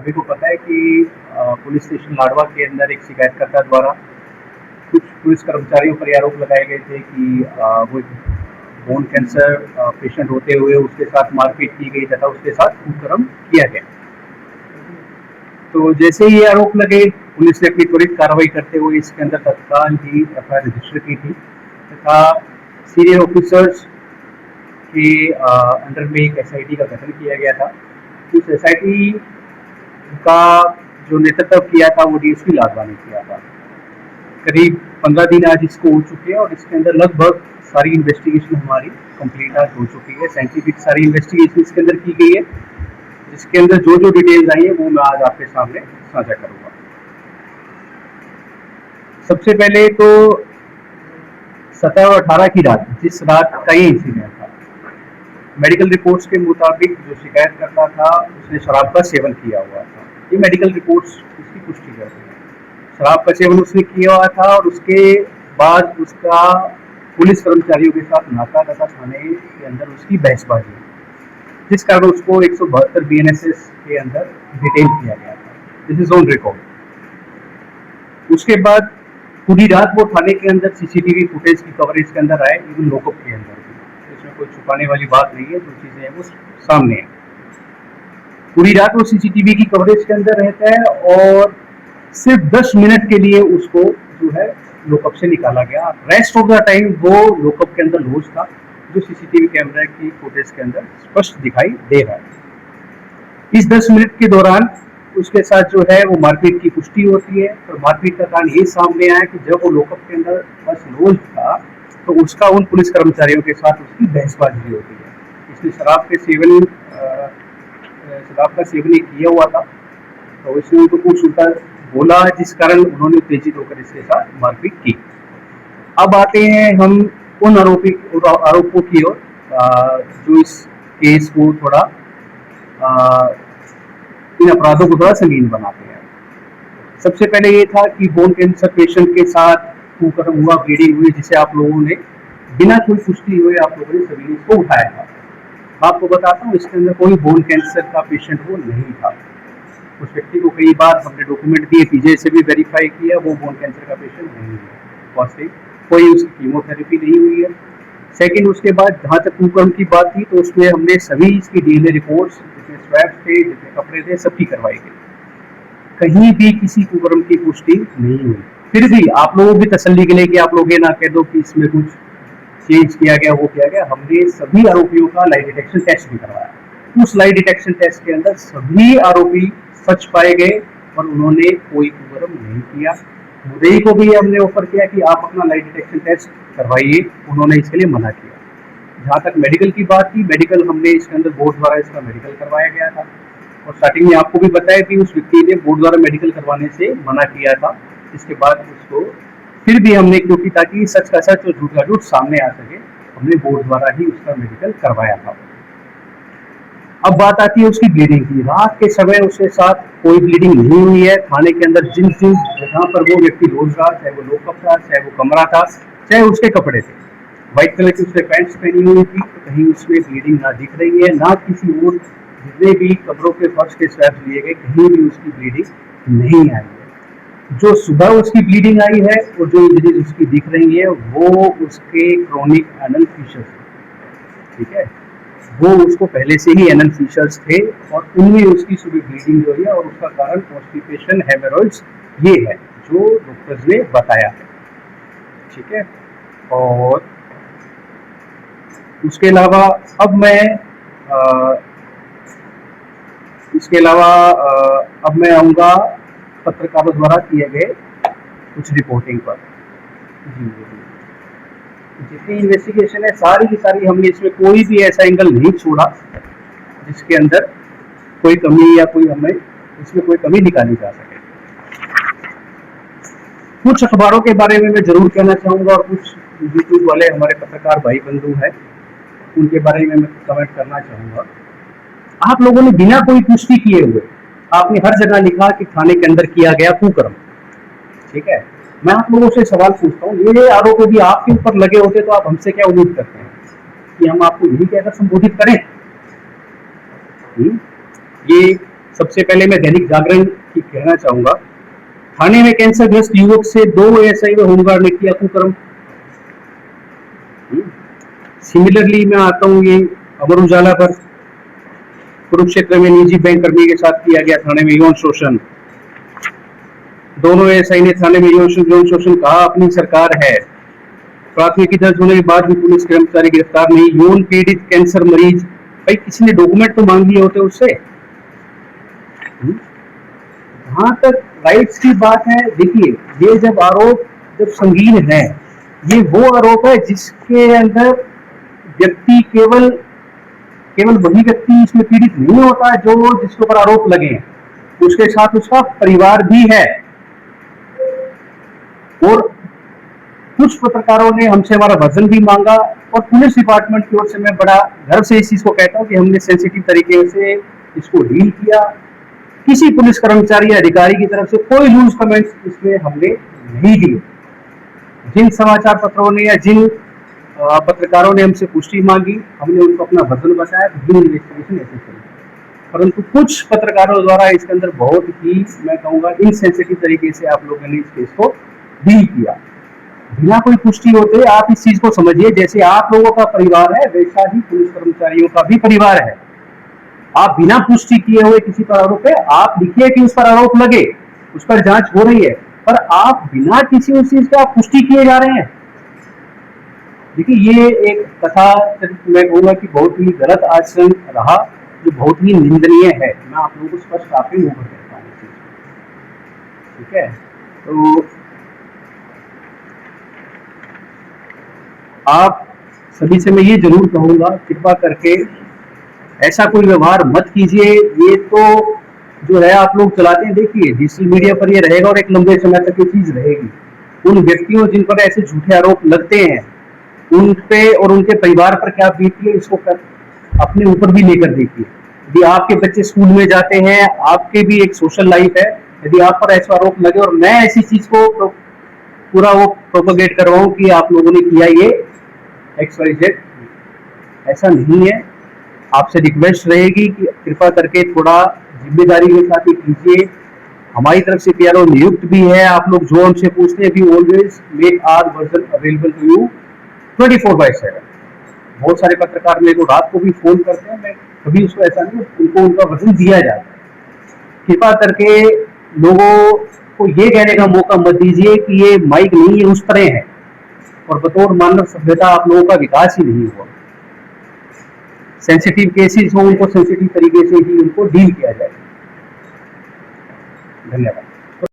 सभी को पता है कि पुलिस स्टेशन लाडवा के अंदर एक शिकायतकर्ता द्वारा कुछ पुलिस कर्मचारियों पर ये आरोप लगाए गए थे कि वो बोन कैंसर पेशेंट होते हुए उसके साथ मारपीट की गई तथा उसके साथ कुकर्म किया गया। तो जैसे ही ये आरोप लगे, पुलिस ने अपनी त्वरित कार्रवाई करते हुए इसके अंदर तत्काल ही एफआईआर रजिस्टर की थी तथा सीनियर ऑफिसर्स के अंडर में एक एसआईटी का गठन किया गया था। उस एसआईटी का जो नेतृत्व किया था वो डीएसपी लाडवा ने किया था। करीब 15 दिन आज इसको हो चुके हैं और इसके अंदर लगभग सारी इन्वेस्टिगेशन हमारी कंप्लीट आज हो चुकी है। साइंटिफिक सारी इन्वेस्टिगेशन इसके अंदर की गई है, जिसके अंदर जो जो डिटेल्स आई है वो मैं आज आपके सामने साझा करूंगा। सबसे पहले तो 17 और 18 की रात, जिस रात का ये इंसिडेंट था, मेडिकल रिपोर्ट्स के मुताबिक जो शिकायत करता था उसने शराब का सेवन किया हुआ था। ये मेडिकल रिपोर्ट्स इसकी पुष्टि करती है। शराब का सेवन उसने किया हुआ था और उसके बाद उसका पुलिस कर्मचारियों के साथ नाका तथा थाने के अंदर उसकी बहसबाजी, जिस कारण उसको 172 बीएनएसएस के अंदर डिटेन किया गया था। This is on record. उसके बाद पूरी रात वो थाने के अंदर सीसीटीवी फुटेज की कवरेज के अंदर आए, इवन लॉकअप के अंदर भी। इसमें कोई छुपाने वाली बात नहीं है, जो चीज़ें हैं वो सामने है। पूरी रात वो सीसीटीवी की कवरेज के अंदर रहता है और सिर्फ 10 मिनट के लिए उसको जो है लॉकअप से निकाला गया। रेस्ट ऑफ द टाइम वो लॉकअप के अंदर लॉज था, जो सीसीटीवी कैमरा की फुटेज के अंदर स्पष्ट दिखाई दे रहा है। इस 10 मिनट के दौरान उसके साथ जो है वो मारपीट की पुष्टि होती है। और मारपीट का कारण ये सामने आया कि जब वो लॉकअप के अंदर बस लॉज था तो उसका उन पुलिस कर्मचारियों के साथ उसकी बहसबाजी होती है। इसने शराब का सेवन किया हुआ था, तो इसने उनको कुछ उल्टा बोला, जिस कारण उन्होंने उत्तेजित होकर इसके साथ मारपीट की। अब आते हैं हम उन आरोपों की ओर जो इस केस को थोड़ा इन अपराधों को थोड़ा संगीन बनाते हैं। सबसे पहले ये था कि बोन कैंसर पेशेंट के साथ कुकर्म हुआ, ब्लीडिंग हुई, जिसे आप लोगों ने बिना कोई पुष्टि हुए आप लोगों ने सभी ने इसको उठाया था। आपको बताता हूँ, इसके अंदर कोई बोन कैंसर का पेशेंट वो नहीं था। उस व्यक्ति को कई बार हमने डॉक्यूमेंट दिए, पीजे से भी वेरीफाई किया, वो बोन कैंसर का पेशेंट नहीं है। पॉजिटिव कोई उसकी कीमोथेरेपी नहीं हुई है। सेकंड, उसके बाद जहाँ तक कुकर्म की बात थी तो उसमें हमने सभी इसकी डीएनए रिपोर्ट्स, जितने स्वैब्स थे, जितने कपड़े थे, सबकी करवाई गई। कहीं भी किसी कुकर्म की पुष्टि नहीं हुई। फिर भी आप लोगों की तसल्ली के लिए कि आप लोग ये ना कह दो कि इसमें कुछ चेंज किया गया, वो किया गया, हमने सभी आरोपियों का लाई डिटेक्शन टेस्ट भी करवाया। उस लाई डिटेक्शन टेस्ट के अंदर सभी आरोपी सच पाए गए और उन्होंने कोई कुकर्म नहीं किया। मुद्दई को भी हमने ऑफर किया कि आप अपना लाई डिटेक्शन टेस्ट करवाइए, उन्होंने इसके लिए मना किया। जहाँ तक मेडिकल की बात थी, मेडिकल हमने इसके अंदर बोर्ड द्वारा इसका मेडिकल करवाया गया था और स्टार्टिंग में आपको भी बताया कि उस व्यक्ति ने बोर्ड द्वारा मेडिकल करवाने से मना किया था। इसके बाद उसको फिर भी हमने, क्योंकि ताकि सच का सच और झूठ का झूठ सामने आ सके, हमने बोर्ड द्वारा ही उसका मेडिकल करवाया था। अब बात आती है उसकी ब्लीडिंग की। रात के समय उसके साथ कोई ब्लीडिंग नहीं हुई है। थाने के अंदर जिन जिन जगह पर वो व्यक्ति रोज रहा, चाहे वो लॉकअप था, चाहे वो कमरा था, चाहे उसके कपड़े थे, व्हाइट कलर की उसने पैंट्स पहनी हुई थी, तो कहीं उसमें ब्लीडिंग ना दिख रही है, ना किसी और जितने भी कपड़ों के फर्श के स्वैब्स लिए गए, कहीं भी उसकी ब्लीडिंग नहीं आई है। जो सुबह उसकी ब्लीडिंग आई है और जो इंजरीज उसकी दिख रही है वो उसके क्रोनिक एनल फिशर्स, ठीक है, वो उसको पहले से ही एनल फिशर्स थे और उनमें उसकी सुबह ब्लीडिंग जो है और उसका कारण कॉन्स्टिपेशन, हेमोरॉइड्स ये है जो डॉक्टर्स ने बताया है, ठीक है। और उसके अलावा अब मैं आऊँगा पत्रकारों द्वारा किए गए कुछ रिपोर्टिंग पर। जितनी इन्वेस्टिगेशन है सारी की सारी हमने इसमें कोई भी ऐसा एंगल नहीं छोड़ा जिसके अंदर कोई कमी या कोई हमें इसमें कोई कमी निकाली जा सके। कुछ अखबारों के बारे में मैं जरूर कहना चाहूँगा और कुछ यूट्यूब वाले हमारे पत्रकार भाई बंधु हैं उनके बारे में मैं कमेंट करना चाहूँगा। आप लोगों ने बिना कोई पुष्टि किए हुए आपने हर जगह लिखा कि थाने के अंदर किया गया कुकर्म, ठीक है। मैं आप लोगों से सवाल पूछता हूँ, ये आरोप यदि आपके ऊपर लगे होते तो आप हमसे क्या उम्मीद करते हैं कि हम आपको यही कहकर संबोधित करें? ये सबसे पहले मैं दैनिक जागरण की कहना चाहूंगा, थाने में कैंसर ग्रस्त युवक से 2 एएसआई व होमगार्ड ने किया कुकर्म। सिमिलरली मैं आता हूँ ये अमर उजाला पर, कुरुक्षेत्र में निजी बैंक कर्मी के साथ किया गया थाने में यौन शोषण। दोनों एएसआई ने थाने में यौन शोषण कहा अपनी सरकार है। प्राथमिकी दर्ज होने के बाद भी पुलिस कर्मचारी गिरफ्तार नहीं। यौन पीड़ित कैंसर मरीज, भाई किसी ने डॉक्यूमेंट तो मांग लिए होते उससे। जहां तक राइट्स की बात है, देखिए ये जब आरोप जब संगीन है, ये वो आरोप है जिसके अंदर व्यक्ति केवल वही व्यक्ति इसमें पीड़ित नहीं होता जो जिसके ऊपर आरोप लगे हैं, उसके साथ उसका परिवार भी है। और कुछ पत्रकारों ने हमसे हमारा वर्जन भी मांगा और पुलिस डिपार्टमेंट की ओर से मैं बड़ा गर्व से इस चीज को कहता हूं कि हमने सेंसिटिव तरीके से इसको डील किया। किसी पुलिस कर्मचारी या अधिकारी की तरफ से कोई लूज कमेंट्स इसमें हमने नहीं दिए। जिन समाचार पत्रों ने या जिन पत्रकारों ने हमसे पुष्टि मांगी, हमने उनको अपना वर्जन बताया, इन्वेस्टिगेशन ऐसे चली। परंतु कुछ पत्रकारों द्वारा इसके अंदर बहुत ही, मैं कहूंगा, इनसेंसिटिव तरीके से आप लोगों ने इस केस को डील किया। बिना कोई पुष्टि होते आप इस चीज को समझिए, जैसे आप लोगों का परिवार है वैसा ही पुलिस कर्मचारियों का भी परिवार है। आप बिना पुष्टि किए हुए किसी पर आरोप है, आप लिखिए कि उस पर आरोप लगे, उस पर जांच हो रही है, पर आप बिना किसी उस चीज का पुष्टि किए जा रहे हैं। देखिए ये एक कथा मैं कहूंगा कि बहुत ही गलत आचरण रहा, जो बहुत ही निंदनीय है। मैं आप लोगों को स्पष्ट काफी ऊपर करता हूँ, ठीक है। तो आप सभी से मैं ये जरूर कहूंगा, कृपा करके ऐसा कोई व्यवहार मत कीजिए। ये तो जो है आप लोग चलाते हैं, देखिए डिजिटल मीडिया पर ये रहेगा और एक लंबे समय तक ये चीज रहेगी। उन व्यक्तियों जिन पर ऐसे झूठे आरोप लगते हैं, उन पे और उनके परिवार पर क्या बीती है, इसको अपने ऊपर भी लेकर देखिए। यदि आपके बच्चे स्कूल में जाते हैं, आपके भी एक सोशल लाइफ है, यदि आप पर ऐसा आरोप लगे और मैं ऐसी चीज को पूरा वो प्रोपोगेट करवाऊं कि आप लोगों ने किया ये XYZ, ऐसा नहीं है। आपसे रिक्वेस्ट रहेगी कि कृपा करके थोड़ा जिम्मेदारी के साथ ये कीजिए। हमारी तरफ से PRO नियुक्त भी है। आप लोग जो हमसे पूछते हैं, we always make our version available to you 24/7। बहुत सारे पत्रकार मेरे को रात को भी फोन करते हैं, मैं कभी उसको ऐसा नहीं, उनको उनका वर्जन दिया जाता है। कृपा करके लोगों को ये कहने का मौका मत दीजिए कि ये माइक नहीं है, उस तरह है, और बतौर मानव सभ्यता आप लोगों का विकास ही नहीं हुआ। सेंसिटिव केसेस हो, उनको सेंसिटिव तरीके से ही उनको डील किया जाए। धन्यवाद।